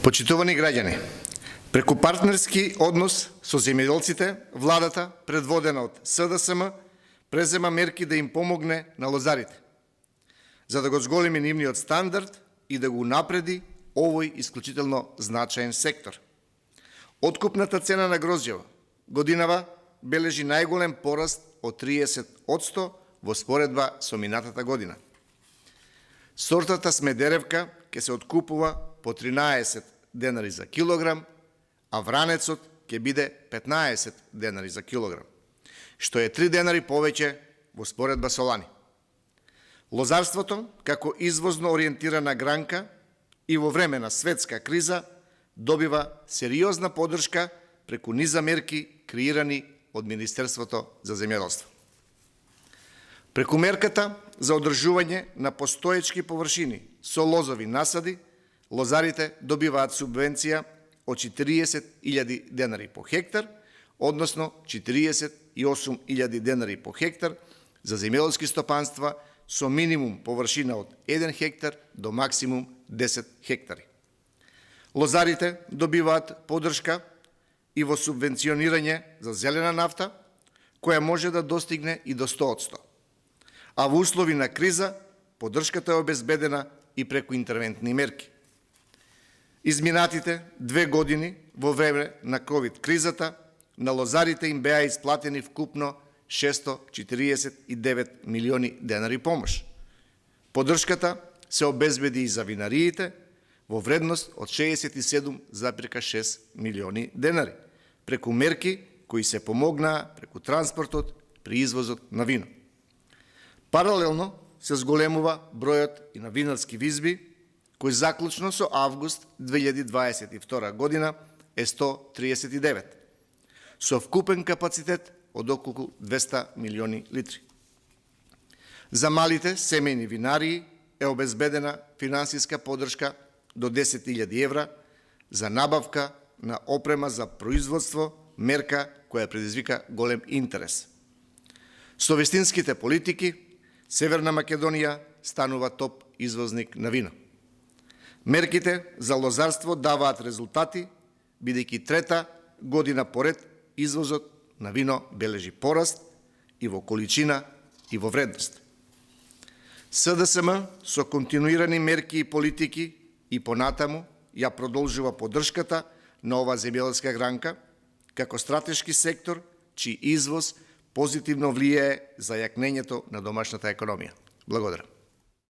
Почитувани граѓани, преку партнерски однос со земјоделците, владата, предводена од СДСМ, презема мерки да им помогне на лозарите, за да го зголеми нивниот стандард и да го напреди овој исклучително значаен сектор. Откупната цена на грозјево годинава бележи најголем пораст од 30% во споредба со минатата година. Сортата Смедеревка ќе се откупува по 13 денари за килограм, а вранецот ќе биде 15 денари за килограм, што е 3 денари повеќе во споредба со лани. Лозарството, како извозно ориентирана гранка и во време на светска криза, добива сериозна поддршка преку низа мерки креирани од Министерството за земјоделство. Преку мерката за одржување на постоечки површини со лозови насади, лозарите добиваат субвенција од 40.000 денари по хектар, односно 48.000 денари по хектар за земјоделски стопанства со минимум површина од 1 хектар до максимум 10 хектари. Лозарите добиваат поддршка и во субвенционирање за зелена нафта, која може да достигне и до 100%. А во услови на криза, поддршката е обезбедена и преку интервентни мерки. Изминатите 2 години во време на ковид кризата на лозарите им беа исплатени вкупно 649 милиони денари помош. Поддршката се обезбеди и за винариите во вредност од 67,6 милиони денари, преку мерки кои се помогнаа преку транспортот при извозот на вино. Паралелно се зголемува бројот и на винарски визби, кој заклучно со август 2022 година е 139, со вкупен капацитет од околу 200 милиони литри. За малите семејни винарии е обезбедена финансиска поддршка до 10.000 евра за набавка на опрема за производство, мерка која предизвика голем интерес. Со вистинските политики, Северна Македонија станува топ извозник на вино. Мерките за лозарство даваат резултати, бидејќи трета година поред извозот на вино бележи пораст и во количина и во вредност. СДСМ со континуирани мерки и политики и понатаму ја продолжува поддршката на ова земјоделска гранка како стратешки сектор, чиј извоз позитивно влијае за јакнењето на домашната економија. Благодарам.